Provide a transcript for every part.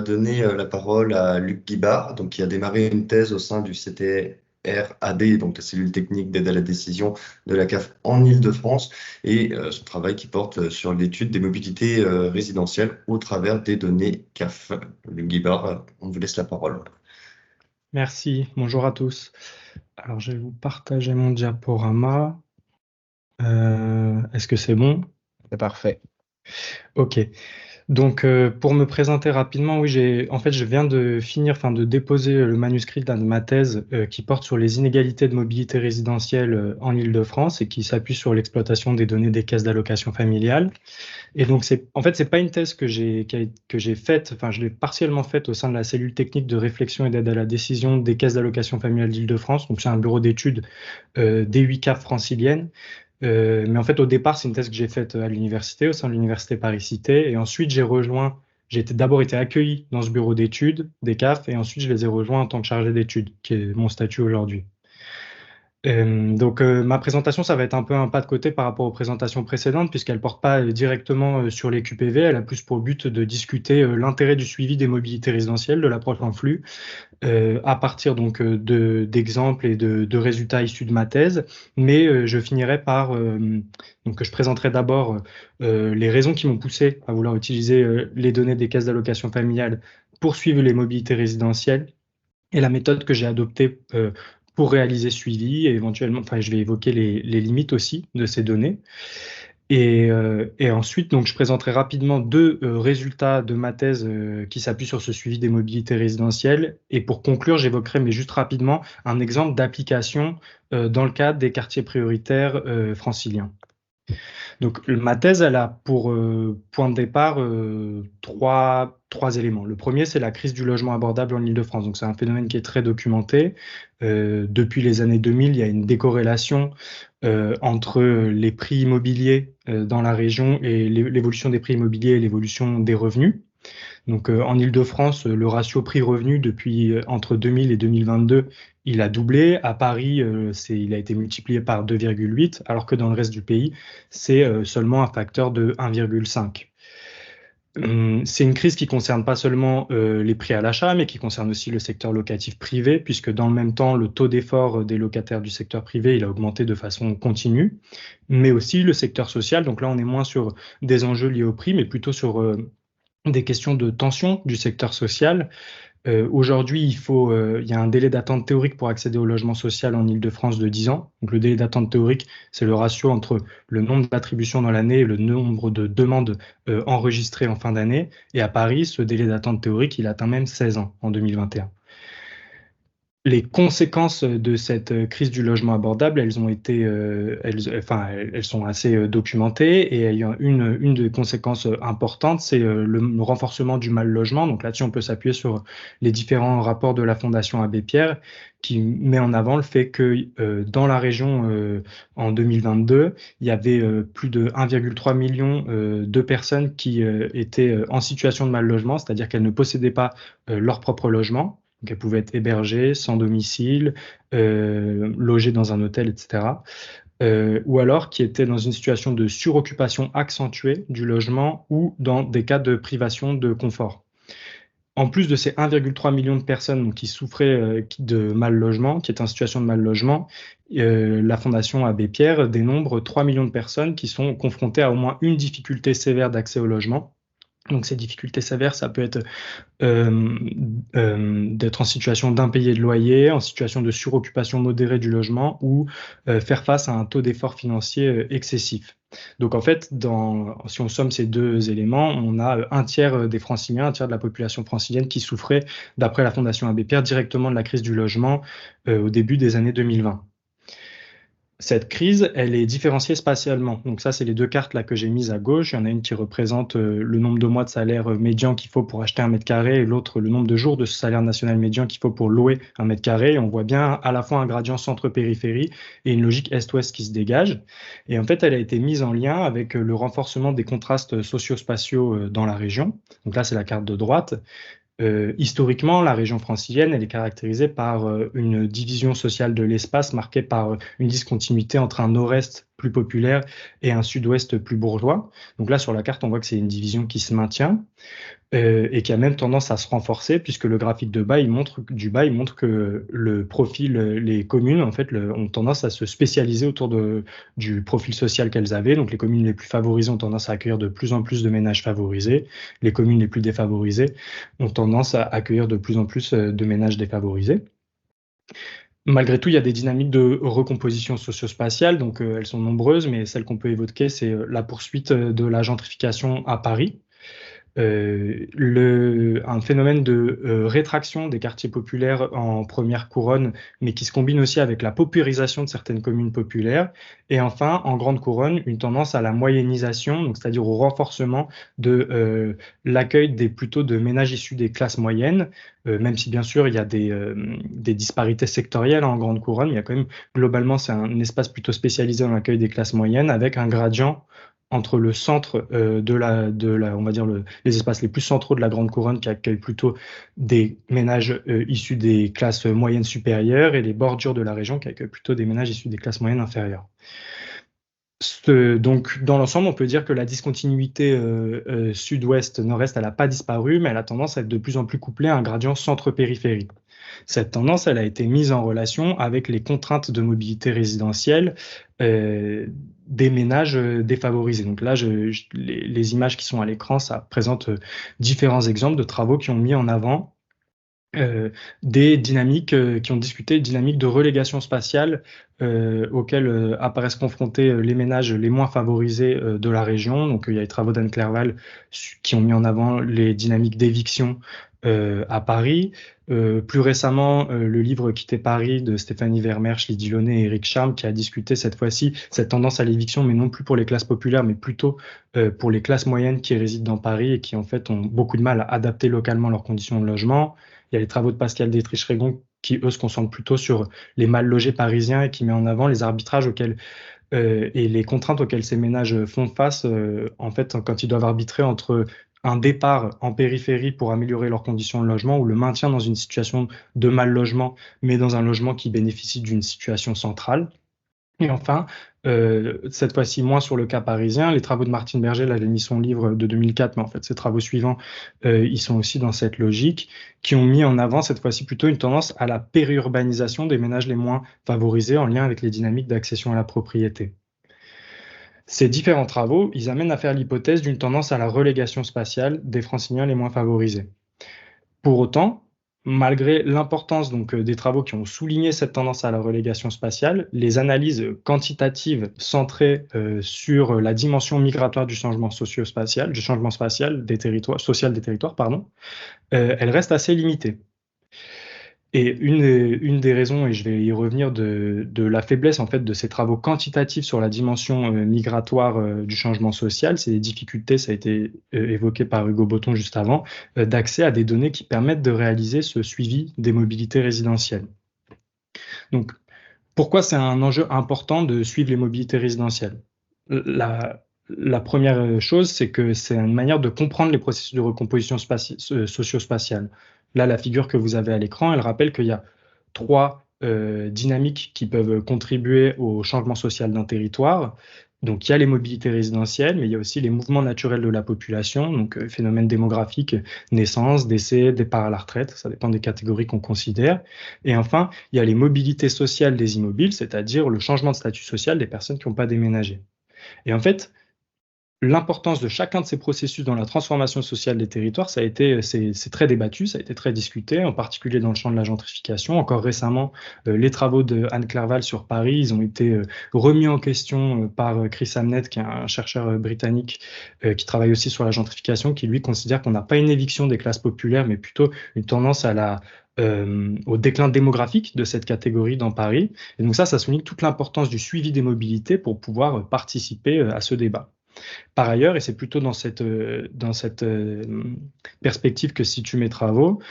donner la parole à Luc Guibard, donc, qui a démarré une thèse au sein du CTRAD, donc la cellule technique d'aide à la décision de la CAF en Île-de-France, et son travail qui porte sur l'étude des mobilités résidentielles au travers des données CAF. Luc Guibard, on vous laisse la parole. Merci, bonjour à tous. Alors, je vais vous partager mon diaporama. Est-ce que c'est bon? C'est parfait. Ok. Donc, pour me présenter rapidement, oui, je viens de finir, de déposer le manuscrit de ma thèse qui porte sur les inégalités de mobilité résidentielle en Île-de-France et qui s'appuie sur l'exploitation des données des caisses d'allocation familiale. Et donc, c'est pas une thèse que j'ai faite, je l'ai partiellement faite au sein de la cellule technique de réflexion et d'aide à la décision des caisses d'allocation familiale d'Île-de-France. Donc, c'est un bureau d'études des 8 CAF franciliennes. Mais en fait, au départ, c'est une thèse que j'ai faite à l'université, au sein de l'université Paris-Cité. Et ensuite, j'ai d'abord été accueilli dans ce bureau d'études des CAF, et ensuite, je les ai rejoints en tant que chargé d'études, qui est mon statut aujourd'hui. Donc, ma présentation, ça va être un peu un pas de côté par rapport aux présentations précédentes, puisqu'elle ne porte pas directement sur les QPV. Elle a plus pour but de discuter l'intérêt du suivi des mobilités résidentielles, de l'approche en flux, à partir donc d'exemples et de résultats issus de ma thèse. Mais je finirai par donc je présenterai d'abord les raisons qui m'ont poussé à vouloir utiliser les données des caisses d'allocation familiale pour suivre les mobilités résidentielles et la méthode que j'ai adoptée pour réaliser ce suivi, et éventuellement, je vais évoquer les limites aussi de ces données. Et ensuite, donc, je présenterai rapidement deux résultats de ma thèse qui s'appuient sur ce suivi des mobilités résidentielles. Et pour conclure, j'évoquerai, mais juste rapidement, un exemple d'application dans le cadre des quartiers prioritaires franciliens. Donc, ma thèse, elle a pour point de départ trois éléments. Le premier, c'est la crise du logement abordable en Île-de-France. Donc, c'est un phénomène qui est très documenté. Depuis les années 2000, il y a une décorrélation entre les prix immobiliers dans la région et l'évolution des prix immobiliers et l'évolution des revenus. Donc, en Île-de-France, le ratio prix-revenu depuis entre 2000 et 2022, il a doublé. À Paris, il a été multiplié par 2,8, alors que dans le reste du pays, c'est seulement un facteur de 1,5. C'est une crise qui concerne pas seulement les prix à l'achat, mais qui concerne aussi le secteur locatif privé, puisque dans le même temps, le taux d'effort des locataires du secteur privé, il a augmenté de façon continue, mais aussi le secteur social. Donc là, on est moins sur des enjeux liés au prix, mais plutôt sur des questions de tension du secteur social. Aujourd'hui, il y a un délai d'attente théorique pour accéder au logement social en Île-de-France de 10 ans. Donc, le délai d'attente théorique, c'est le ratio entre le nombre d'attributions dans l'année et le nombre de demandes enregistrées en fin d'année. Et à Paris, ce délai d'attente théorique, il atteint même 16 ans en 2021. Les conséquences de cette crise du logement abordable, elles sont assez documentées, et il y a une des conséquences importantes, c'est le renforcement du mal logement. Donc là-dessus, on peut s'appuyer sur les différents rapports de la Fondation Abbé Pierre, qui met en avant le fait que dans la région, en 2022, il y avait plus de 1,3 million de personnes qui étaient en situation de mal logement, c'est-à-dire qu'elles ne possédaient pas leur propre logement. Donc, elles pouvaient être hébergées, sans domicile, logées dans un hôtel, etc. Ou alors qui étaient dans une situation de suroccupation accentuée du logement ou dans des cas de privation de confort. En plus de ces 1,3 million de personnes donc, qui souffraient de mal logement, qui étaient en situation de mal logement, la Fondation Abbé Pierre dénombre 3 millions de personnes qui sont confrontées à au moins une difficulté sévère d'accès au logement. Donc ces difficultés sévères, ça peut être d'être en situation d'impayé de loyer, en situation de suroccupation modérée du logement, ou faire face à un taux d'effort financier excessif. Donc en fait, si on somme ces deux éléments, on a un tiers des franciliens, un tiers de la population francilienne qui souffrait, d'après la Fondation Abbé Pierre, directement de la crise du logement au début des années 2020. Cette crise, elle est différenciée spatialement. Donc ça, c'est les deux cartes là que j'ai mises à gauche. Il y en a une qui représente le nombre de mois de salaire médian qu'il faut pour acheter un mètre carré, et l'autre, le nombre de jours de ce salaire national médian qu'il faut pour louer un mètre carré. Et on voit bien à la fois un gradient centre-périphérie et une logique est-ouest qui se dégage. Et en fait, elle a été mise en lien avec le renforcement des contrastes socio-spatiaux dans la région. Donc là, c'est la carte de droite. Historiquement, la région francilienne, elle est caractérisée par une division sociale de l'espace marquée par une discontinuité entre un nord-est plus populaire et un sud-ouest plus bourgeois. Donc là, sur la carte, on voit que c'est une division qui se maintient et qui a même tendance à se renforcer, puisque le graphique du bas, il montre que le profil, les communes, en fait, ont tendance à se spécialiser autour du profil social qu'elles avaient. Donc les communes les plus favorisées ont tendance à accueillir de plus en plus de ménages favorisés. Les communes les plus défavorisées ont tendance à accueillir de plus en plus de ménages défavorisés. Malgré tout, il y a des dynamiques de recomposition socio-spatiale, donc elles sont nombreuses, mais celle qu'on peut évoquer, c'est la poursuite de la gentrification à Paris. Un phénomène de rétraction des quartiers populaires en première couronne, mais qui se combine aussi avec la paupérisation de certaines communes populaires. Et enfin, en grande couronne, une tendance à la moyennisation, donc c'est-à-dire au renforcement de l'accueil plutôt de ménages issus des classes moyennes, même si bien sûr il y a des disparités sectorielles en grande couronne, il y a quand même globalement c'est un espace plutôt spécialisé dans l'accueil des classes moyennes avec un gradient entre le centre on va dire les espaces les plus centraux de la Grande Couronne qui accueillent plutôt des ménages issus des classes moyennes supérieures et les bordures de la région qui accueillent plutôt des ménages issus des classes moyennes inférieures. Donc, dans l'ensemble, on peut dire que la discontinuité sud-ouest-nord-est, elle n'a pas disparu, mais elle a tendance à être de plus en plus couplée à un gradient centre-périphérie. Cette tendance, elle a été mise en relation avec les contraintes de mobilité résidentielle des ménages défavorisés. Donc là, les images qui sont à l'écran, ça présente différents exemples de travaux qui ont mis en avant des dynamiques qui ont discuté de dynamiques de relégation spatiale auxquelles apparaissent confrontés les ménages les moins favorisés de la région. Donc il y a les travaux d'Anne Clerval qui ont mis en avant les dynamiques d'éviction à Paris. Plus récemment, le livre Quitter Paris de Stéphanie Vermersch, Lydie Launay et Éric Charme, qui a discuté cette fois-ci cette tendance à l'éviction, mais non plus pour les classes populaires, mais plutôt pour les classes moyennes qui résident dans Paris et qui en fait ont beaucoup de mal à adapter localement leurs conditions de logement. Il y a les travaux de Pascal Détriche-Régon qui, eux, se concentrent plutôt sur les mal logés parisiens et qui met en avant les arbitrages et les contraintes auxquelles ces ménages font face, en fait, quand ils doivent arbitrer entre un départ en périphérie pour améliorer leurs conditions de logement ou le maintien dans une situation de mal logement, mais dans un logement qui bénéficie d'une situation centrale. Et enfin, cette fois-ci moins sur le cas parisien, les travaux de Martine Berger, là j'ai mis son livre de 2004, mais en fait ses travaux suivants, ils sont aussi dans cette logique, qui ont mis en avant cette fois-ci plutôt une tendance à la périurbanisation des ménages les moins favorisés en lien avec les dynamiques d'accession à la propriété. Ces différents travaux, ils amènent à faire l'hypothèse d'une tendance à la relégation spatiale des franciliens les moins favorisés. Pour autant, malgré l'importance des travaux qui ont souligné cette tendance à la relégation spatiale, les analyses quantitatives centrées sur la dimension migratoire du changement socio-spatial, du changement spatial des territoires, social des territoires, elles restent assez limitées. Et une des raisons, et je vais y revenir, de la faiblesse en fait de ces travaux quantitatifs sur la dimension migratoire du changement social, c'est les difficultés, ça a été évoqué par Hugo Botton juste avant, d'accès à des données qui permettent de réaliser ce suivi des mobilités résidentielles. Donc, pourquoi c'est un enjeu important de suivre les mobilités résidentielles? La première chose, c'est que c'est une manière de comprendre les processus de recomposition socio-spatiale. Là, la figure que vous avez à l'écran, elle rappelle qu'il y a 3 dynamiques qui peuvent contribuer au changement social d'un territoire. Donc, il y a les mobilités résidentielles, mais il y a aussi les mouvements naturels de la population, donc phénomènes démographiques, naissance, décès, départ à la retraite, ça dépend des catégories qu'on considère. Et enfin, il y a les mobilités sociales des immobiles, c'est-à-dire le changement de statut social des personnes qui n'ont pas déménagé. Et en fait, l'importance de chacun de ces processus dans la transformation sociale des territoires, c'est très débattu, ça a été très discuté, en particulier dans le champ de la gentrification. Encore récemment, les travaux de Anne Clerval sur Paris, ils ont été remis en question par Chris Amnett, qui est un chercheur britannique qui travaille aussi sur la gentrification, qui lui considère qu'on n'a pas une éviction des classes populaires, mais plutôt une tendance au déclin démographique de cette catégorie dans Paris. Et donc ça souligne toute l'importance du suivi des mobilités pour pouvoir participer à ce débat. Par ailleurs, et c'est plutôt dans cette perspective que se situent mes travaux,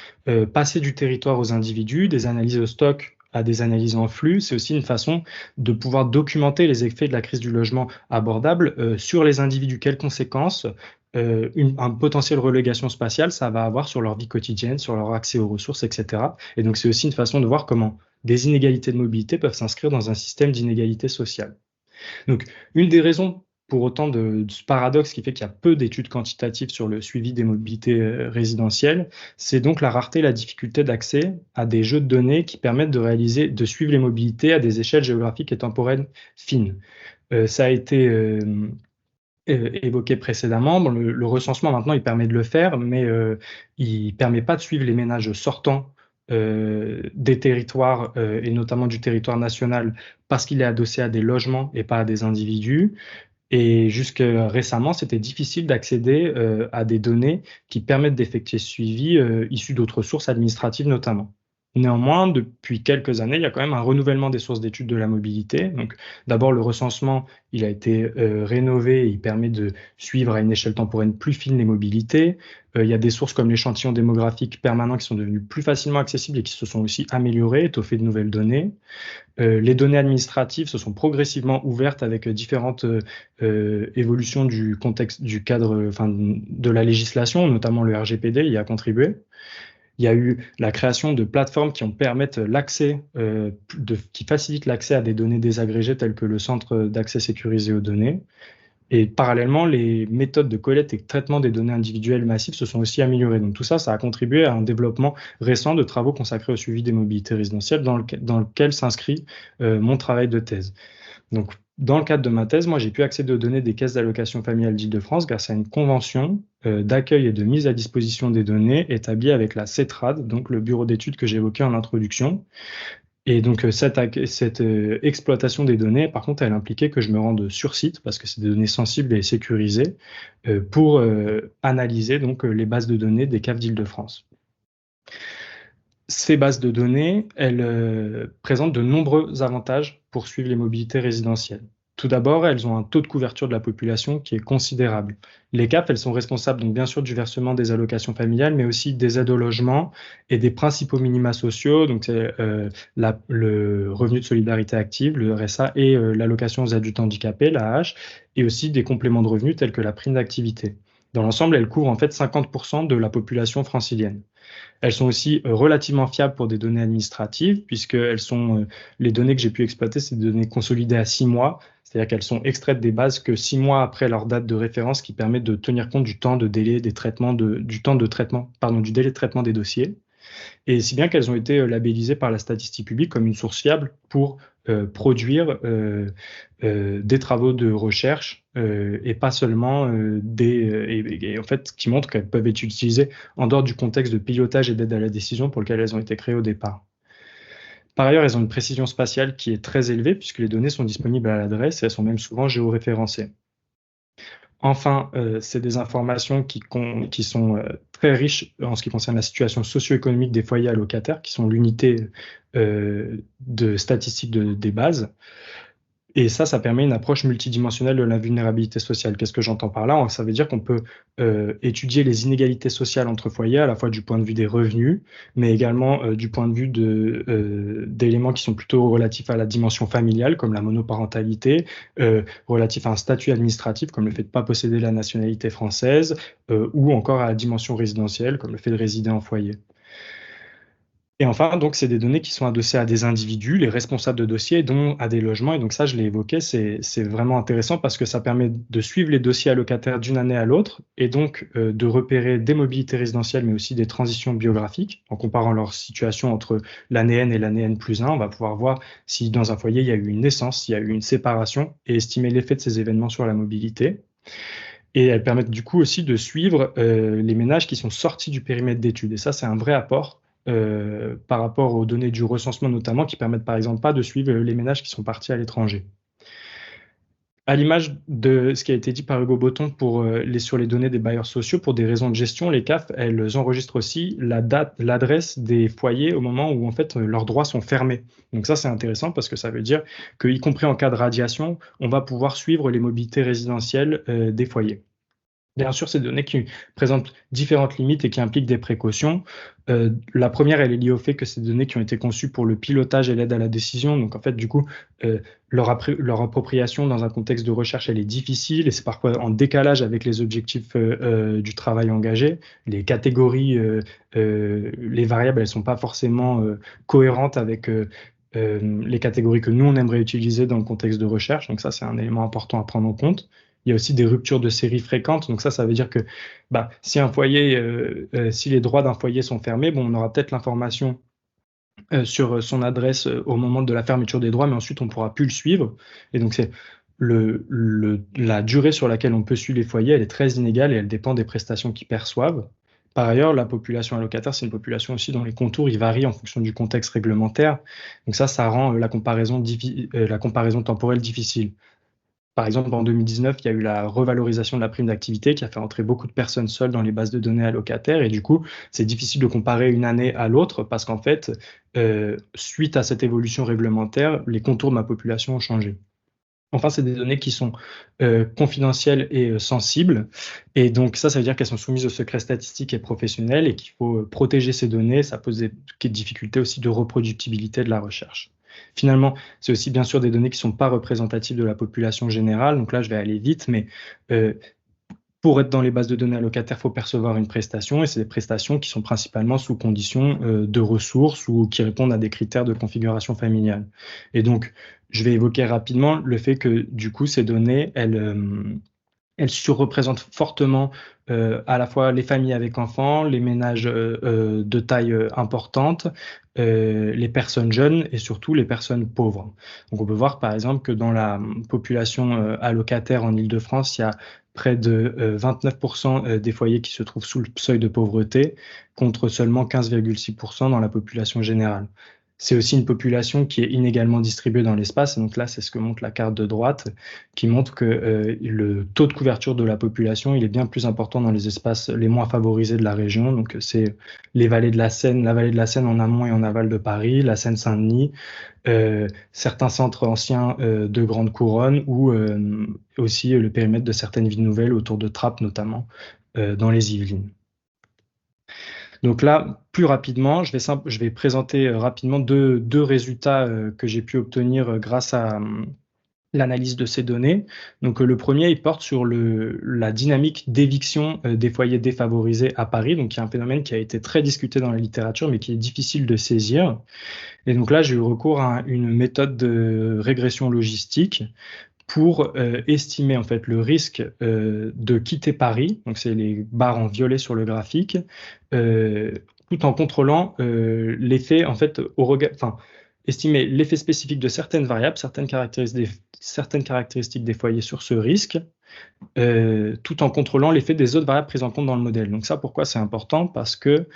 passer du territoire aux individus, des analyses au stock à des analyses en flux, c'est aussi une façon de pouvoir documenter les effets de la crise du logement abordable sur les individus. Quelles conséquences un potentiel relégation spatiale ça va avoir sur leur vie quotidienne, sur leur accès aux ressources, etc. Et donc c'est aussi une façon de voir comment des inégalités de mobilité peuvent s'inscrire dans un système d'inégalité sociale. Donc, une des raisons pour autant de ce paradoxe qui fait qu'il y a peu d'études quantitatives sur le suivi des mobilités résidentielles, c'est donc la rareté et la difficulté d'accès à des jeux de données qui permettent de suivre les mobilités à des échelles géographiques et temporelles fines. Ça a été évoqué précédemment. Bon, le recensement, maintenant, il permet de le faire, mais il ne permet pas de suivre les ménages sortants des territoires, et notamment du territoire national, parce qu'il est adossé à des logements et pas à des individus. Et jusqu'à récemment, c'était difficile d'accéder à des données qui permettent d'effectuer ce suivi issus d'autres sources administratives notamment. Néanmoins, depuis quelques années, il y a quand même un renouvellement des sources d'études de la mobilité. Donc, d'abord, le recensement, il a été rénové et il permet de suivre à une échelle temporelle plus fine les mobilités. Il y a des sources comme l'échantillon démographique permanent qui sont devenues plus facilement accessibles et qui se sont aussi améliorées, étoffées de nouvelles données. Les données administratives se sont progressivement ouvertes avec différentes évolutions du contexte, du cadre, enfin, de la législation, notamment le RGPD y a contribué. Il y a eu la création de plateformes qui permettent l'accès, qui facilitent l'accès à des données désagrégées telles que le centre d'accès sécurisé aux données. Et parallèlement, les méthodes de collecte et de traitement des données individuelles massives se sont aussi améliorées. Donc tout ça, ça a contribué à un développement récent de travaux consacrés au suivi des mobilités résidentielles dans lequel s'inscrit mon travail de thèse. Donc dans le cadre de ma thèse, moi j'ai pu accéder aux données des caisses d'allocation familiale d'Île-de-France grâce à une convention d'accueil et de mise à disposition des données établie avec la CETRAD, donc le bureau d'études que j'évoquais en introduction. Et donc, cette exploitation des données, par contre, elle impliquait que je me rende sur site, parce que c'est des données sensibles et sécurisées, pour analyser donc, les bases de données des CAF d'Île-de-France. Ces bases de données, elles présentent de nombreux avantages pour suivre les mobilités résidentielles. Tout d'abord, elles ont un taux de couverture de la population qui est considérable. Les CAF, elles sont responsables donc bien sûr du versement des allocations familiales, mais aussi des aides au logement et des principaux minima sociaux, donc c'est le revenu de solidarité active, le RSA, et l'allocation aux adultes handicapés, l'AH, et aussi des compléments de revenus tels que la prime d'activité. Dans l'ensemble, elles couvrent en fait 50% de la population francilienne. Elles sont aussi relativement fiables pour des données administratives, puisque les données que j'ai pu exploiter, c'est des données consolidées à 6 mois, c'est-à-dire qu'elles sont extraites des bases que 6 mois après leur date de référence, qui permet de tenir compte du temps de délai des traitements du délai de traitement des dossiers. Et si bien qu'elles ont été labellisées par la statistique publique comme une source fiable pour produire des travaux de recherche et pas seulement et en fait qui montrent qu'elles peuvent être utilisées en dehors du contexte de pilotage et d'aide à la décision pour lequel elles ont été créées au départ. Par ailleurs, elles ont une précision spatiale qui est très élevée puisque les données sont disponibles à l'adresse et elles sont même souvent géoréférencées. Enfin, c'est des informations qui sont très riches en ce qui concerne la situation socio-économique des foyers allocataires, qui sont l'unité de statistique des bases. Et ça permet une approche multidimensionnelle de la vulnérabilité sociale. Qu'est-ce que j'entends par là? Ça veut dire qu'on peut étudier les inégalités sociales entre foyers, à la fois du point de vue des revenus, mais également du point de vue d'éléments qui sont plutôt relatifs à la dimension familiale, comme la monoparentalité, relatifs à un statut administratif, comme le fait de ne pas posséder la nationalité française, ou encore à la dimension résidentielle, comme le fait de résider en foyer. Et enfin, donc, c'est des données qui sont adossées à des individus, les responsables de dossiers, dont à des logements. Et donc ça, je l'ai évoqué, c'est vraiment intéressant parce que ça permet de suivre les dossiers allocataires d'une année à l'autre et donc de repérer des mobilités résidentielles, mais aussi des transitions biographiques. En comparant leur situation entre l'année N et l'année N+1, on va pouvoir voir si dans un foyer, il y a eu une naissance, s'il y a eu une séparation et estimer l'effet de ces événements sur la mobilité. Et elles permettent du coup aussi de suivre les ménages qui sont sortis du périmètre d'études. Et ça, c'est un vrai apport par rapport aux données du recensement notamment, qui permettent par exemple pas de suivre les ménages qui sont partis à l'étranger. À l'image de ce qui a été dit par Hugo Botton sur les données des bailleurs sociaux, pour des raisons de gestion, les CAF, elles enregistrent aussi la date, l'adresse des foyers au moment où en fait leurs droits sont fermés. Donc ça, c'est intéressant parce que ça veut dire que, y compris en cas de radiation, on va pouvoir suivre les mobilités résidentielles des foyers. Bien sûr, ces données qui présentent différentes limites et qui impliquent des précautions. La première, elle est liée au fait que ces données qui ont été conçues pour le pilotage et l'aide à la décision, donc en fait, du coup, leur appropriation dans un contexte de recherche, elle est difficile et c'est parfois en décalage avec les objectifs du travail engagé. Les catégories, les variables, elles sont pas forcément cohérentes avec les catégories que nous, on aimerait utiliser dans le contexte de recherche. Donc ça, c'est un élément important à prendre en compte. Il y a aussi des ruptures de série fréquentes. Donc ça veut dire que si un foyer, si les droits d'un foyer sont fermés, on aura peut-être l'information sur son adresse au moment de la fermeture des droits, mais ensuite on ne pourra plus le suivre. Et donc c'est la durée sur laquelle on peut suivre les foyers, elle est très inégale et elle dépend des prestations qu'ils perçoivent. Par ailleurs, la population allocataire, c'est une population aussi dont les contours ils varient en fonction du contexte réglementaire. Donc ça rend la comparaison temporelle difficile. Par exemple, en 2019, il y a eu la revalorisation de la prime d'activité qui a fait entrer beaucoup de personnes seules dans les bases de données allocataires. Et du coup, c'est difficile de comparer une année à l'autre parce qu'en fait, suite à cette évolution réglementaire, les contours de ma population ont changé. Enfin, c'est des données qui sont confidentielles et sensibles. Et donc ça veut dire qu'elles sont soumises au secret statistique et professionnel et qu'il faut protéger ces données. Ça pose des difficultés aussi de reproductibilité de la recherche. Finalement, c'est aussi bien sûr des données qui ne sont pas représentatives de la population générale. Donc là, je vais aller vite, mais pour être dans les bases de données allocataires, il faut percevoir une prestation, et c'est des prestations qui sont principalement sous condition de ressources ou qui répondent à des critères de configuration familiale. Et donc, je vais évoquer rapidement le fait que, du coup, ces données, elles surreprésentent fortement à la fois les familles avec enfants, les ménages de taille importante, les personnes jeunes et surtout les personnes pauvres. Donc on peut voir par exemple que dans la population allocataire en Île-de-France, il y a près de 29% des foyers qui se trouvent sous le seuil de pauvreté, contre seulement 15,6% dans la population générale. C'est aussi une population qui est inégalement distribuée dans l'espace. Donc là, c'est ce que montre la carte de droite, qui montre que le taux de couverture de la population, il est bien plus important dans les espaces les moins favorisés de la région. Donc c'est les vallées de la Seine, la vallée de la Seine en amont et en aval de Paris, la Seine-Saint-Denis, certains centres anciens de Grande Couronne ou aussi le périmètre de certaines villes nouvelles autour de Trappes notamment, dans les Yvelines. Donc là, plus rapidement, je vais présenter rapidement deux résultats que j'ai pu obtenir grâce à l'analyse de ces données. Donc le premier, il porte sur la dynamique d'éviction des foyers défavorisés à Paris. Donc il y a un phénomène qui a été très discuté dans la littérature, mais qui est difficile de saisir. Et donc là, j'ai eu recours à une méthode de régression logistique pour estimer en fait le risque de quitter Paris, donc c'est les barres en violet sur le graphique, tout en contrôlant l'effet en fait estimer l'effet spécifique de certaines variables, certaines caractéristiques des foyers sur ce risque, tout en contrôlant l'effet des autres variables prises en compte dans le modèle. Donc ça, pourquoi c'est important? Parce que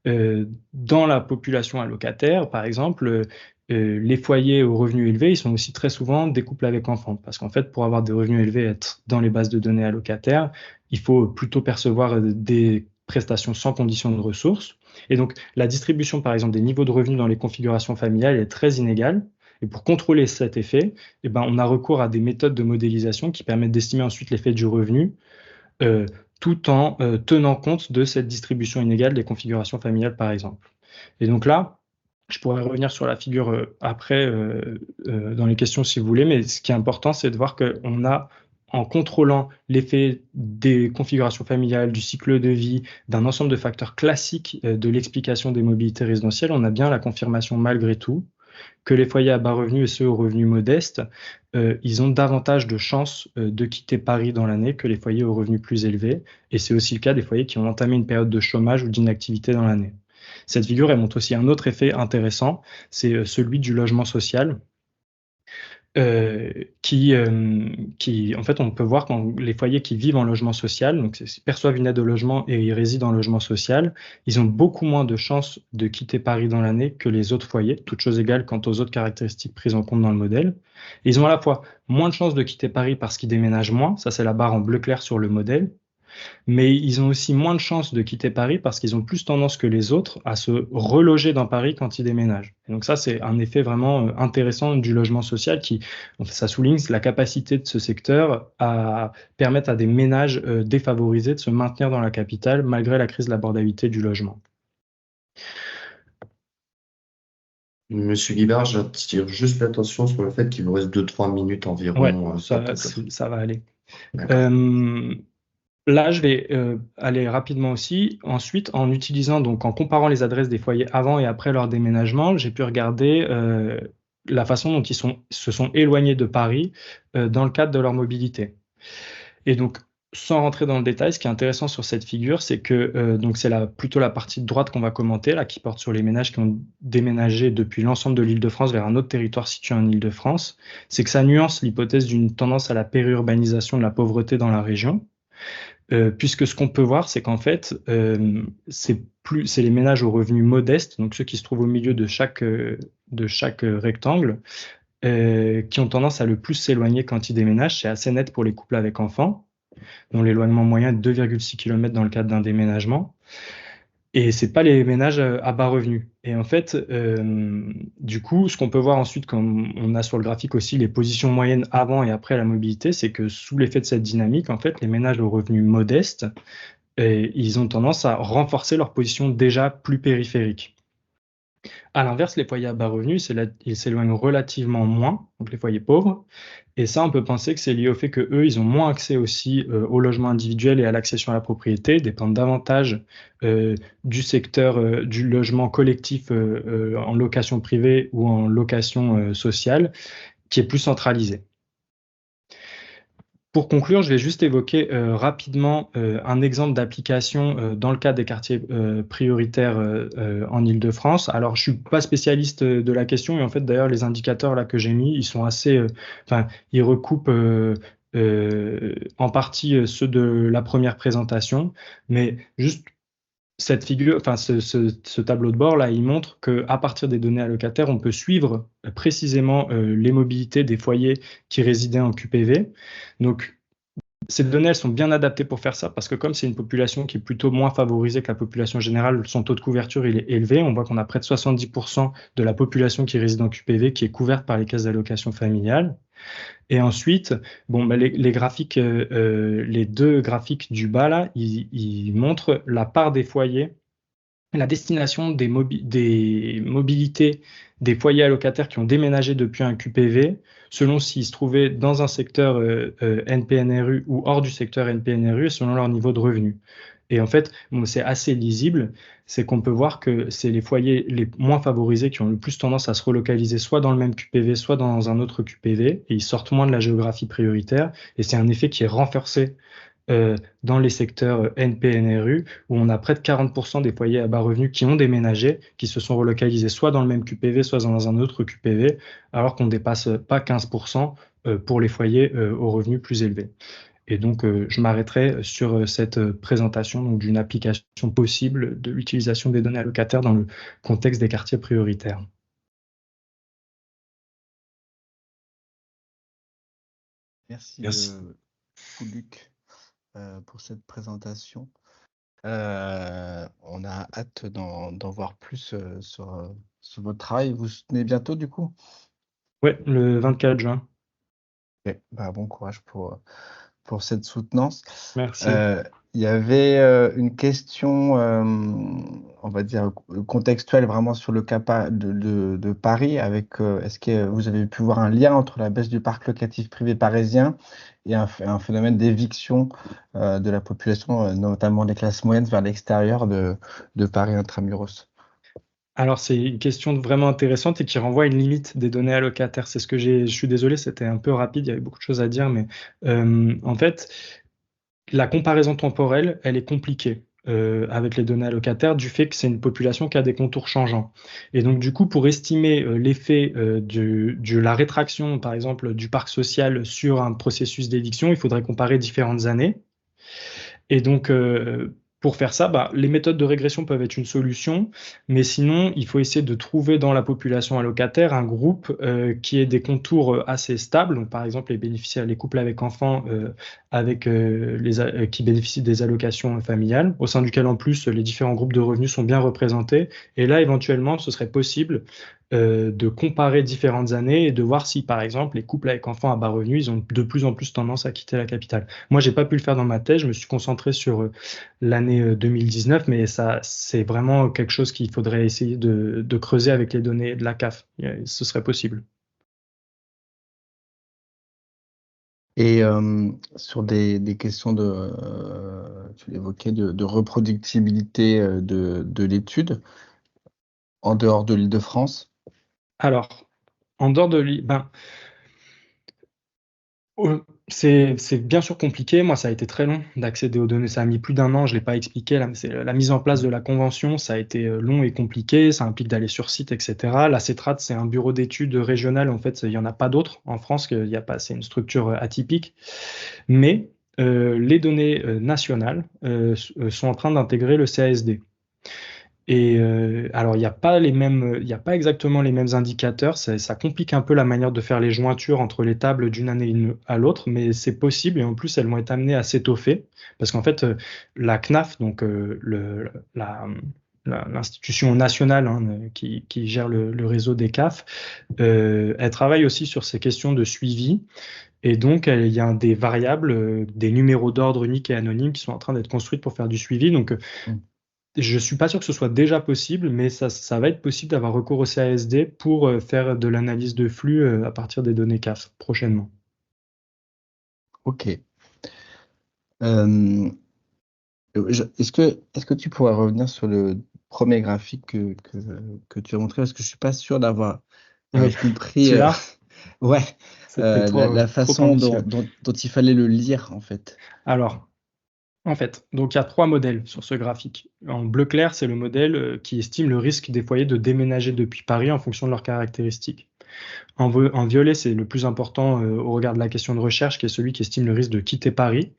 dans la population allocataire, par exemple, les foyers aux revenus élevés, ils sont aussi très souvent des couples avec enfants. Parce qu'en fait, pour avoir des revenus élevés et être dans les bases de données allocataires, il faut plutôt percevoir des prestations sans condition de ressources. Et donc, la distribution, par exemple, des niveaux de revenus dans les configurations familiales est très inégale. Et pour contrôler cet effet, on a recours à des méthodes de modélisation qui permettent d'estimer ensuite l'effet du revenu, tout en tenant compte de cette distribution inégale des configurations familiales, par exemple. Et donc là, je pourrais revenir sur la figure après dans les questions si vous voulez, mais ce qui est important, c'est de voir qu'on a, en contrôlant l'effet des configurations familiales, du cycle de vie, d'un ensemble de facteurs classiques de l'explication des mobilités résidentielles, on a bien la confirmation malgré tout que les foyers à bas revenus et ceux aux revenus modestes, ils ont davantage de chances de quitter Paris dans l'année que les foyers aux revenus plus élevés. Et c'est aussi le cas des foyers qui ont entamé une période de chômage ou d'inactivité dans l'année. Cette figure, elle montre aussi un autre effet intéressant, c'est celui du logement social. En fait, on peut voir quand les foyers qui vivent en logement social, donc perçoivent une aide au logement et ils résident en logement social, ils ont beaucoup moins de chances de quitter Paris dans l'année que les autres foyers, toutes choses égales quant aux autres caractéristiques prises en compte dans le modèle. Et ils ont à la fois moins de chances de quitter Paris parce qu'ils déménagent moins, ça c'est la barre en bleu clair sur le modèle, mais ils ont aussi moins de chances de quitter Paris parce qu'ils ont plus tendance que les autres à se reloger dans Paris quand ils déménagent. Et donc ça, c'est un effet vraiment intéressant du logement social qui, ça souligne la capacité de ce secteur à permettre à des ménages défavorisés de se maintenir dans la capitale malgré la crise de l'abordabilité du logement. Monsieur Guibard, j'attire juste l'attention sur le fait qu'il vous reste 2-3 minutes environ. Ouais, ça va aller. D'accord. Là, je vais aller rapidement aussi. Ensuite, en comparant les adresses des foyers avant et après leur déménagement, j'ai pu regarder la façon dont se sont éloignés de Paris dans le cadre de leur mobilité. Et donc, sans rentrer dans le détail, ce qui est intéressant sur cette figure, c'est que donc c'est plutôt la partie de droite qu'on va commenter, là, qui porte sur les ménages qui ont déménagé depuis l'ensemble de l'Île-de-France vers un autre territoire situé en Île-de-France. C'est que ça nuance l'hypothèse d'une tendance à la périurbanisation de la pauvreté dans la région. Puisque ce qu'on peut voir, c'est qu'en fait, c'est les ménages aux revenus modestes, donc ceux qui se trouvent au milieu de chaque rectangle, qui ont tendance à le plus s'éloigner quand ils déménagent. C'est assez net pour les couples avec enfants, dont l'éloignement moyen est de 2,6 km dans le cadre d'un déménagement. Et c'est pas les ménages à bas revenus. Et en fait, du coup, ce qu'on peut voir ensuite, comme on a sur le graphique aussi les positions moyennes avant et après la mobilité, c'est que sous l'effet de cette dynamique, en fait, les ménages aux revenus modestes, ils ont tendance à renforcer leur position déjà plus périphérique. À l'inverse, les foyers à bas revenus, ils s'éloignent relativement moins, donc les foyers pauvres. Et ça, on peut penser que c'est lié au fait que eux, ils ont moins accès aussi au logement individuel et à l'accession à la propriété, dépendent davantage du secteur du logement collectif en location privée ou en location sociale, qui est plus centralisé. Pour conclure, je vais juste évoquer rapidement un exemple d'application dans le cadre des quartiers prioritaires en Île-de-France. Alors, je suis pas spécialiste de la question et en fait, d'ailleurs, les indicateurs là que j'ai mis, ils sont assez, enfin, ils recoupent en partie ceux de la première présentation, mais juste cette figure, enfin ce tableau de bord là, il montre que à partir des données allocataires, on peut suivre précisément les mobilités des foyers qui résidaient en QPV. Donc ces données, elles sont bien adaptées pour faire ça, parce que comme c'est une population qui est plutôt moins favorisée que la population générale, son taux de couverture il est élevé. On voit qu'on a près de 70% de la population qui réside en QPV qui est couverte par les caisses d'allocation familiale. Et ensuite, bon, bah, les graphiques, les deux graphiques du bas là, ils montrent la part des foyers, la destination des mobilités des foyers allocataires qui ont déménagé depuis un QPV, selon s'ils se trouvaient dans un secteur NPNRU ou hors du secteur NPNRU, et selon leur niveau de revenu. Et en fait, bon, c'est assez lisible, c'est qu'on peut voir que c'est les foyers les moins favorisés qui ont le plus tendance à se relocaliser soit dans le même QPV, soit dans un autre QPV, et ils sortent moins de la géographie prioritaire, et c'est un effet qui est renforcé dans les secteurs NPNRU, où on a près de 40% des foyers à bas revenus qui ont déménagé, qui se sont relocalisés soit dans le même QPV, soit dans un autre QPV, alors qu'on ne dépasse pas 15% pour les foyers aux revenus plus élevés. Et donc, je m'arrêterai sur cette présentation d'une application possible de l'utilisation des données allocataires dans le contexte des quartiers prioritaires. Merci, Merci. Luc, pour cette présentation. On a hâte d'en voir plus sur votre travail. Vous soutenez bientôt, du coup? Oui, le 24 juin. Okay. Bah, bon courage pour cette soutenance. Merci. Il y avait une question, on va dire, contextuelle vraiment sur le cas de Paris. Est-ce que vous avez pu voir un lien entre la baisse du parc locatif privé parisien et un phénomène d'éviction de la population, notamment des classes moyennes, vers l'extérieur de Paris intramuros? Alors, c'est une question vraiment intéressante et qui renvoie à une limite des données allocataires. C'est ce que je suis désolé, c'était un peu rapide, il y avait beaucoup de choses à dire, mais en fait, la comparaison temporelle, elle est compliquée avec les données allocataires du fait que c'est une population qui a des contours changeants. Et donc, du coup, pour estimer l'effet de la rétraction, par exemple, du parc social sur un processus d'éviction, il faudrait comparer différentes années. Et donc, pour faire ça, bah, les méthodes de régression peuvent être une solution, mais sinon, il faut essayer de trouver dans la population allocataire un groupe qui ait des contours assez stables. Donc, par exemple, les bénéficiaires, les couples avec enfants qui bénéficient des allocations familiales, au sein duquel, en plus, les différents groupes de revenus sont bien représentés. Et là, éventuellement, ce serait possible de comparer différentes années et de voir si, par exemple, les couples avec enfants à bas revenus, ils ont de plus en plus tendance à quitter la capitale. Moi, j'ai pas pu le faire dans ma thèse, je me suis concentré sur l'année 2019, mais ça, c'est vraiment quelque chose qu'il faudrait essayer de creuser avec les données de la CAF. Ce serait possible. Et sur des questions tu l'évoquais, de reproductibilité de l'étude en dehors de l'Île-de-France? Alors, En dehors de c'est bien sûr compliqué. Moi, ça a été très long d'accéder aux données. Ça a mis plus d'un an, je ne l'ai pas expliqué. C'est la mise en place de la convention, ça a été long et compliqué. Ça implique d'aller sur site, etc. La CETRAD, c'est un bureau d'études régional. En fait, il n'y en a pas d'autres en France. C'est une structure atypique. Mais les données nationales sont en train d'intégrer le CASD. Et alors, il n'y a pas exactement les mêmes indicateurs. Ça complique un peu la manière de faire les jointures entre les tables d'une année à l'autre, mais c'est possible. Et en plus, elles vont être amenées à s'étoffer parce qu'en fait, la CNAF, donc l'institution nationale, hein, qui gère le réseau des CAF, elle travaille aussi sur ces questions de suivi. Et donc, il y a des variables, des numéros d'ordre uniques et anonymes qui sont en train d'être construites pour faire du suivi. Donc, je ne suis pas sûr que ce soit déjà possible, mais ça va être possible d'avoir recours au CASD pour faire de l'analyse de flux à partir des données CAF prochainement. Ok. Euh, est-ce que tu pourrais revenir sur le premier graphique que tu as montré? Parce que je suis pas sûr d'avoir Oui, compris celui-là, ouais, c'était la trop façon ambitieux. dont il fallait le lire, en fait. Alors, en fait, donc il y a 3 modèles sur ce graphique. En bleu clair, c'est le modèle qui estime le risque des foyers de déménager depuis Paris en fonction de leurs caractéristiques. En violet, c'est le plus important au regard de la question de recherche, qui est celui qui estime le risque de quitter Paris.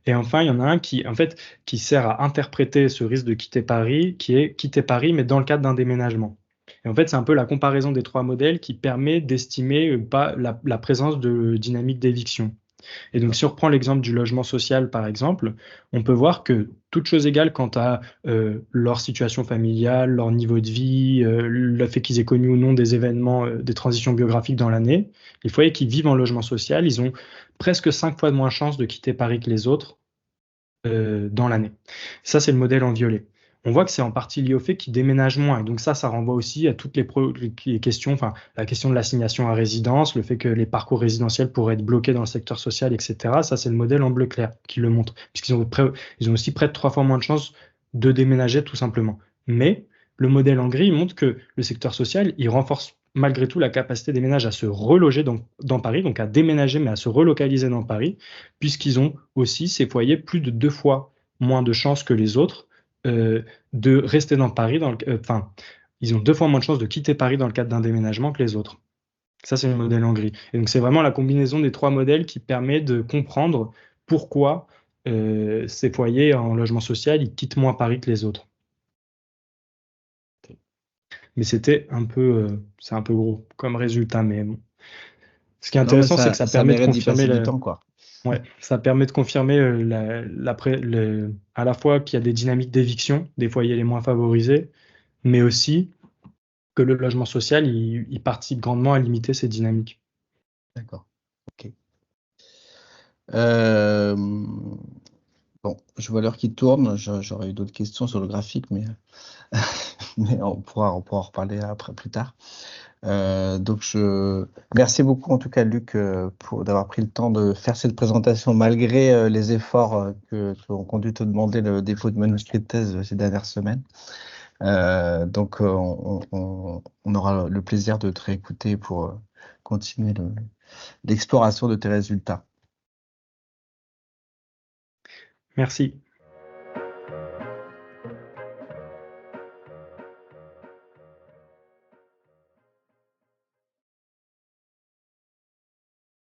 Et enfin, il y en a un qui sert à interpréter ce risque de quitter Paris, qui est quitter Paris, mais dans le cadre d'un déménagement. Et en fait, c'est un peu la comparaison des 3 modèles qui permet d'estimer pas la présence de dynamique d'éviction. Et donc, si on reprend l'exemple du logement social, par exemple, on peut voir que toutes choses égales quant à leur situation familiale, leur niveau de vie, le fait qu'ils aient connu ou non des événements, des transitions biographiques dans l'année, les foyers qui vivent en logement social, ils ont presque 5 fois de moins chances de quitter Paris que les autres dans l'année. Ça, c'est le modèle en violet. On voit que c'est en partie lié au fait qu'ils déménagent moins. Et donc ça renvoie aussi à toutes les questions, enfin la question de l'assignation à résidence, le fait que les parcours résidentiels pourraient être bloqués dans le secteur social, etc. Ça, c'est le modèle en bleu clair qui le montre, puisqu'ils ils ont aussi près de 3 fois moins de chances de déménager tout simplement. Mais le modèle en gris montre que le secteur social, il renforce malgré tout la capacité des ménages à se reloger dans Paris, donc à déménager, mais à se relocaliser dans Paris, puisqu'ils ont aussi, ces foyers, plus de 2 fois moins de chances que les autres euh, de rester dans Paris. Enfin, ils ont 2 fois moins de chances de quitter Paris dans le cadre d'un déménagement que les autres. Ça, c'est le modèle en gris. Et donc, c'est vraiment la combinaison des 3 modèles qui permet de comprendre pourquoi ces foyers en logement social, ils quittent moins Paris que les autres. Mais c'est un peu gros comme résultat, mais bon. Ce qui est Non, mais intéressant, c'est que ça ça permet de mérite d'y confirmer passer du temps, quoi. ouais, ça permet de confirmer à la fois qu'il y a des dynamiques d'éviction des foyers les moins favorisés, mais aussi que le logement social, il participe grandement à limiter ces dynamiques. D'accord. Ok. Euh, bon, je vois l'heure qui tourne. J'aurais eu d'autres questions sur le graphique, mais, mais on pourra en reparler après, plus tard. Merci beaucoup en tout cas, Luc, d'avoir pris le temps de faire cette présentation malgré les efforts que ont conduit te demander le dépôt de manuscrit de thèse ces dernières semaines. On aura le plaisir de te réécouter pour continuer l'exploration de tes résultats. Merci.